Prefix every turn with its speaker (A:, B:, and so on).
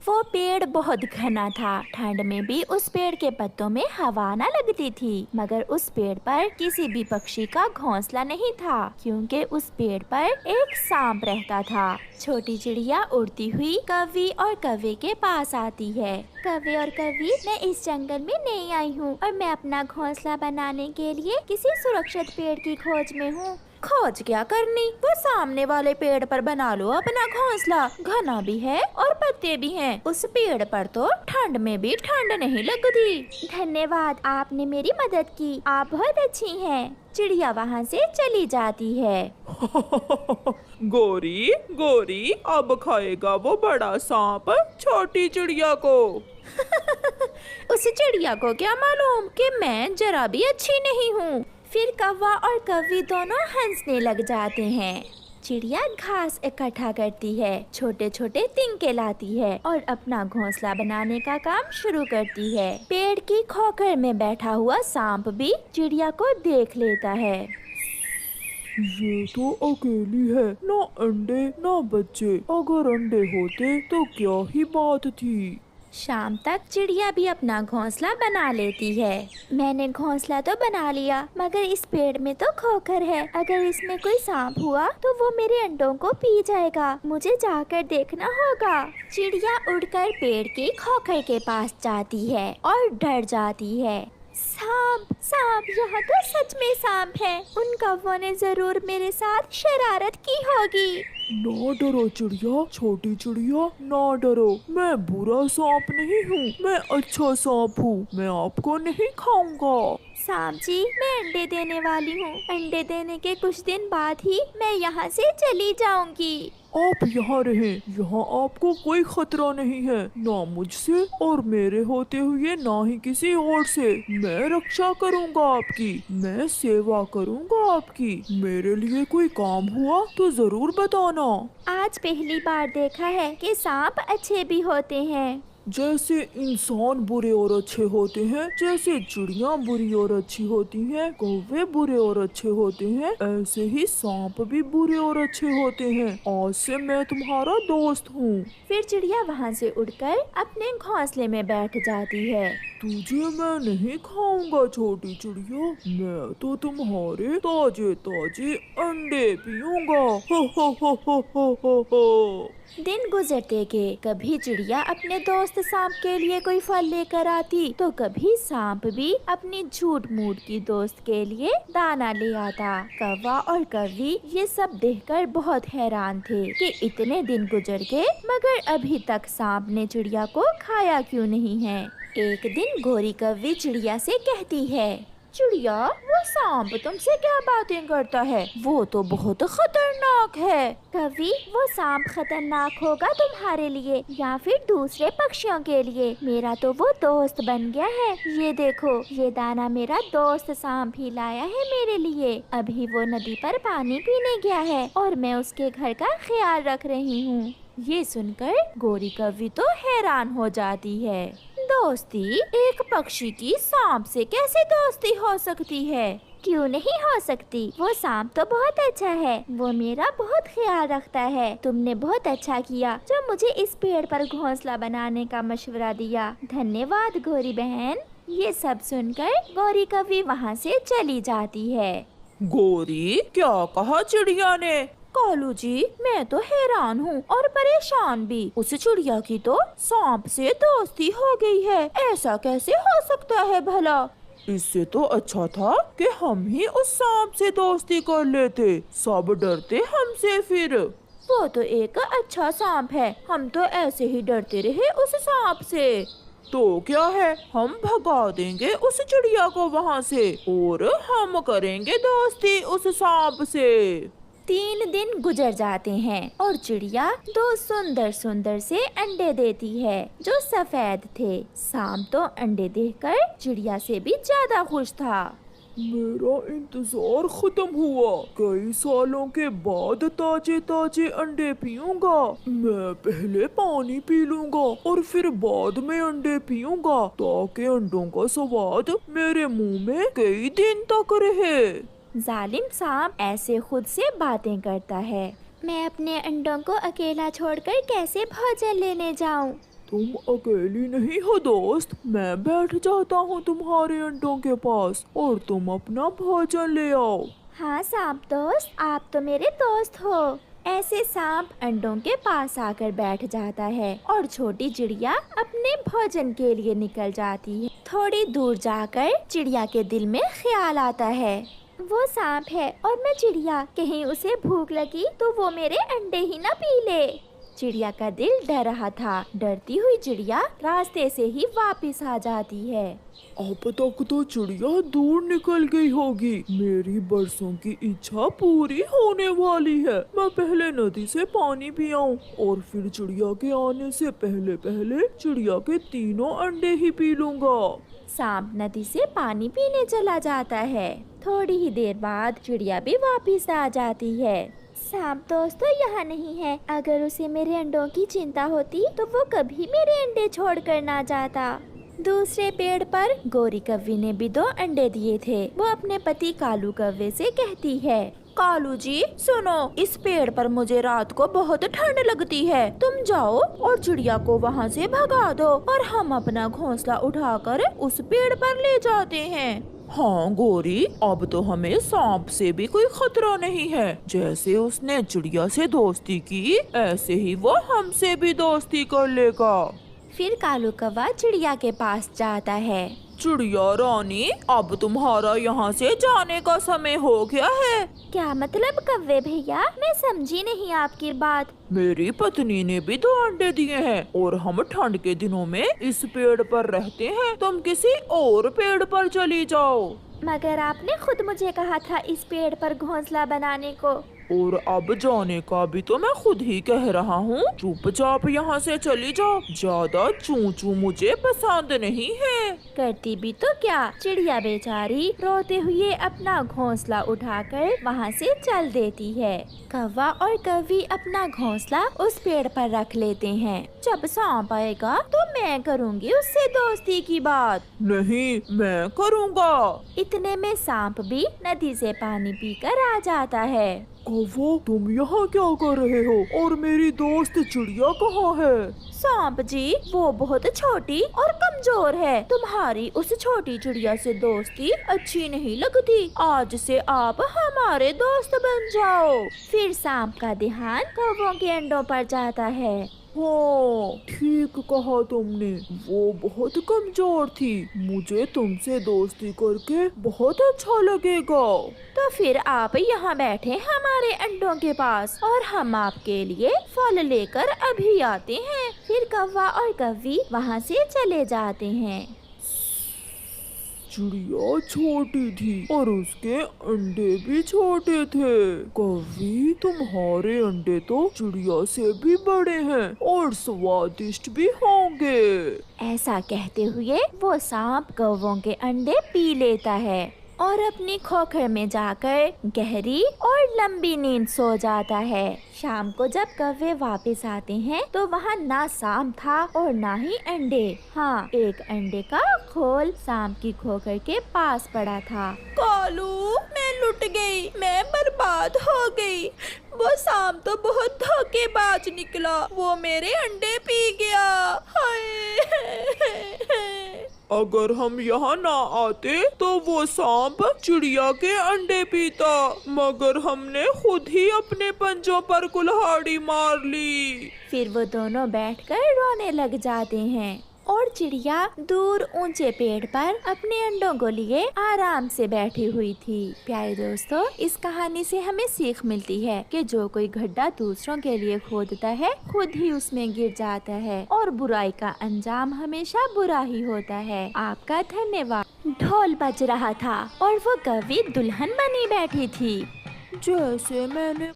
A: वो पेड़ बहुत घना था। ठंड में भी उस पेड़ के पत्तों में हवा न लगती थी, मगर उस पेड़ पर किसी भी पक्षी का घोंसला नहीं था, क्योंकि उस पेड़ पर एक सांप रहता था। छोटी चिड़िया उड़ती हुई कौवी और कौवे के पास आती है। कौवे और कौवी, मैं इस जंगल में नई आई हूँ और मैं अपना घोंसला बनाने के लिए किसी सुरक्षित पेड़ की खोज में हूँ। खोज क्या करनी, वो सामने वाले पेड़ पर बना लो अपना घोंसला। घना भी है और पत्ते भी हैं। उस पेड़ पर तो ठंड में भी ठंड नहीं लगती। धन्यवाद, आपने मेरी मदद की। आप बहुत अच्छी हैं। चिड़िया वहाँ से चली जाती है।
B: गोरी गोरी, अब खाएगा वो बड़ा सांप छोटी चिड़िया को।
A: उस चिड़िया को क्या मालूम कि मैं जरा भी अच्छी नहीं हूँ। फिर कौवा और कौवी दोनों हंसने लग जाते हैं। चिड़िया घास इकट्ठा करती है, छोटे छोटे तिनके लाती है और अपना घोंसला बनाने का काम शुरू करती है। पेड़ की खोखर में बैठा हुआ सांप भी चिड़िया को देख लेता है।
B: ये तो अकेली है, ना अंडे ना बच्चे। अगर अंडे होते तो क्या ही बात थी।
A: शाम तक चिड़िया भी अपना घोंसला बना लेती है। मैंने घोंसला तो बना लिया, मगर इस पेड़ में तो खोखर है। अगर इसमें कोई सांप हुआ तो वो मेरे अंडों को पी जाएगा। मुझे जाकर देखना होगा। चिड़िया उड़कर पेड़ की खोखर के पास जाती है और डर जाती है। सांप सांप, यहाँ तो सच में सांप है। उन कौवों ने जरूर मेरे साथ शरारत की होगी।
B: ना डरो चिड़िया, छोटी चिड़िया ना डरो। मैं बुरा सांप नहीं हूँ, मैं अच्छा सांप हूँ। मैं आपको नहीं खाऊंगा।
A: सांप जी, मैं अंडे देने वाली हूँ। अंडे देने के कुछ दिन बाद ही मैं यहाँ से चली जाऊंगी।
B: आप यहाँ रहें, यहाँ आपको कोई खतरा नहीं है, ना मुझसे और मेरे होते हुए ना ही किसी और से। मैं रक्षा करूँगा आपकी, मैं सेवा करूँगा आपकी। मेरे लिए कोई काम हुआ तो जरूर बताना।
A: आज पहली बार देखा है कि सांप अच्छे भी होते हैं।
B: जैसे इंसान बुरे और अच्छे होते हैं, जैसे चिड़िया बुरी और अच्छी होती हैं, कौवे बुरे और अच्छे होते हैं, ऐसे ही सांप भी बुरे और अच्छे होते हैं। आज से मैं तुम्हारा दोस्त हूँ।
A: फिर चिड़िया वहाँ से उड़कर अपने घोंसले में बैठ जाती है।
B: तुझे मैं नहीं खाऊंगा छोटी चिड़िया, मैं तो तुम्हारे ताजे ताजे अंडे पीऊंगा। हो हो हो हो हो हो हो।
A: दिन गुजरते गए। कभी चिड़िया अपने दोस्त सांप के लिए कोई फल लेकर आती, तो कभी सांप भी अपनी झूठ मूठ की दोस्त के लिए दाना ले आता। कौवा और कौवी ये सब देखकर बहुत हैरान थे कि इतने दिन गुजर गए, मगर अभी तक सांप ने चिड़िया को खाया क्यों नहीं है। एक दिन गोरी कौवी चिड़िया से कहती है, चिड़िया, वो सांप तुमसे क्या बातें करता है? वो तो बहुत खतरनाक है। कभी वो सांप खतरनाक होगा तुम्हारे लिए या फिर दूसरे पक्षियों के लिए? मेरा तो वो दोस्त बन गया है। ये देखो, ये दाना मेरा दोस्त सांप ही लाया है मेरे लिए। अभी वो नदी पर पानी पीने गया है और मैं उसके घर का ख्याल रख रही हूँ। ये सुनकर गोरी कौवी तो हैरान हो जाती है। दोस्ती, एक पक्षी की सांप से कैसे दोस्ती हो सकती है? क्यों नहीं हो सकती? वो सांप तो बहुत अच्छा है, वो मेरा बहुत ख्याल रखता है। तुमने बहुत अच्छा किया जो मुझे इस पेड़ पर घोंसला बनाने का मशवरा दिया। धन्यवाद गोरी बहन। ये सब सुनकर गोरी कौवी वहाँ से चली जाती है।
B: गोरी, क्या कहा चिड़िया ने?
A: कालू जी, मैं तो हैरान हूँ और परेशान भी। उस चिड़िया की तो सांप से दोस्ती हो गई है। ऐसा कैसे हो सकता है भला?
B: इससे तो अच्छा था कि हम ही उस सांप से दोस्ती कर लेते। सब डरते हमसे फिर।
A: वो तो एक अच्छा सांप है, हम तो ऐसे ही डरते रहे उस सांप से।
B: तो क्या है, हम भगा देंगे उस चिड़िया को वहाँ से और हम करेंगे दोस्ती उस सांप से।
A: 3 दिन गुजर जाते हैं और चिड़िया 2 सुंदर सुंदर से अंडे देती है जो सफेद थे। सांप तो अंडे देखकर चिड़िया से भी ज्यादा खुश था।
B: मेरा इंतजार खत्म हुआ। कई सालों के बाद ताजे ताजे अंडे पीऊंगा। मैं पहले पानी पी लूंगा और फिर बाद में अंडे पीऊंगा, ताकि अंडों का स्वाद मेरे मुंह में कई दिन तक रहे।
A: जालिम सांप ऐसे खुद से बातें करता है। मैं अपने अंडों को अकेला छोड़कर कैसे भोजन लेने जाऊं?
B: तुम अकेली नहीं हो दोस्त, मैं बैठ जाता हूँ तुम्हारे अंडों के पास और तुम अपना भोजन ले आओ।
A: हाँ सांप दोस्त, आप तो मेरे दोस्त हो। ऐसे सांप अंडों के पास आकर बैठ जाता है और छोटी चिड़िया अपने भोजन के लिए निकल जाती है। थोड़ी दूर जाकर चिड़िया के दिल में ख्याल आता है, वो सांप है और मैं चिड़िया, कहीं उसे भूख लगी तो वो मेरे अंडे ही ना पी ले। चिड़िया का दिल डर रहा था। डरती हुई चिड़िया रास्ते से ही वापस आ जाती है।
B: अब तक तो चिड़िया दूर निकल गई होगी। मेरी बरसों की इच्छा पूरी होने वाली है। मैं पहले नदी से पानी पी आऊं और फिर चिड़िया के आने से पहले पहले चिड़िया के तीनों अंडे ही पी लूंगा।
A: सांप नदी से पानी पीने चला जाता है। थोड़ी ही देर बाद चिड़िया भी वापस आ जाती है। सांप दोस्त तो यहाँ नहीं है। अगर उसे मेरे अंडों की चिंता होती तो वो कभी मेरे अंडे छोड़कर ना जाता। दूसरे पेड़ पर गोरी कव्वी ने भी 2 अंडे दिए थे। वो अपने पति कालू कव्वे से कहती है, कालू जी सुनो, इस पेड़ पर मुझे रात को बहुत ठंड लगती है। तुम जाओ और चिड़िया को वहाँ से भगा दो और हम अपना घोंसला उठाकर उस पेड़ पर ले जाते हैं।
B: हाँ गोरी, अब तो हमें सांप से भी कोई खतरा नहीं है। जैसे उसने चिड़िया से दोस्ती की, ऐसे ही वो हमसे भी दोस्ती कर लेगा।
A: फिर कालू कौवा चिड़िया के पास जाता है।
B: चिड़िया रानी, अब तुम्हारा यहाँ से जाने का समय हो गया है।
A: क्या मतलब कव्वे भैया, मैं समझी नहीं आपकी बात।
B: मेरी पत्नी ने भी 2 अंडे दिए हैं और हम ठंड के दिनों में इस पेड़ पर रहते हैं। तुम किसी और पेड़ पर चली जाओ।
A: मगर आपने खुद मुझे कहा था इस पेड़ पर घोंसला बनाने को।
B: और अब जाने का भी तो मैं खुद ही कह रहा हूँ। चुपचाप यहाँ से चली जाओ। ज्यादा चू चू मुझे पसंद नहीं है।
A: करती भी तो क्या, चिड़िया बेचारी रोते हुए अपना घोंसला उठाकर वहाँ से चल देती है। कौवा और कव्वी अपना घोंसला उस पेड़ पर रख लेते हैं। जब सांप आएगा तो मैं करूँगी उससे दोस्ती की बात।
B: नहीं, मैं करूँगा।
A: इतने में सांप भी नदी से पानी पीकर आ जाता है।
B: कौवा, तुम यहाँ क्या कर रहे हो और मेरी दोस्त चिड़िया कहाँ है?
A: सांप जी, वो बहुत छोटी और कमजोर है। तुम्हारी उस छोटी चिड़िया से दोस्ती अच्छी नहीं लगती। आज से आप हमारे दोस्त बन जाओ। फिर सांप का ध्यान कौवों के अंडों पर जाता है।
B: हाँ, ठीक कहा तुमने। वो बहुत कमजोर थी। मुझे तुमसे दोस्ती करके बहुत अच्छा लगेगा।
A: तो फिर आप यहाँ बैठे हमारे अंडों के पास और हम आपके लिए फल लेकर अभी आते हैं। फिर कौवा और कव्वी वहाँ से चले जाते हैं।
B: चिड़िया छोटी थी और उसके अंडे भी छोटे थे। कव्वी, तुम्हारे अंडे तो चिड़िया से भी बड़े हैं और स्वादिष्ट भी होंगे।
A: ऐसा कहते हुए वो सांप कौवों के अंडे पी लेता है और अपनी खोखर में जाकर गहरी और लंबी नींद सो जाता है। शाम को जब कौवे वापस आते हैं तो वहाँ ना सांप था और ना ही अंडे। हाँ, एक अंडे का खोल सांप की खोखर के पास पड़ा था।
C: कालू, मैं लुट गई, मैं बर्बाद हो गई। वो सांप तो बहुत धोखेबाज निकला। वो मेरे अंडे पी गया। हाय।
B: अगर हम यहाँ ना आते तो वो सांप चिड़िया के अंडे पीता, मगर हमने खुद ही अपने पंजों पर कुल्हाड़ी मार ली।
A: फिर वो दोनों बैठकर रोने लग जाते हैं और चिड़िया दूर ऊंचे पेड़ पर अपने अंडों को लिए आराम से बैठी हुई थी। प्यारे दोस्तों, इस कहानी से हमें सीख मिलती है कि जो कोई गड्ढा दूसरों के लिए खोदता है खुद ही उसमें गिर जाता है और बुराई का अंजाम हमेशा बुरा ही होता है। आपका धन्यवाद। ढोल बज रहा था और वो कव्वी दुल्हन बनी बैठी थी।
B: जैसे मैंने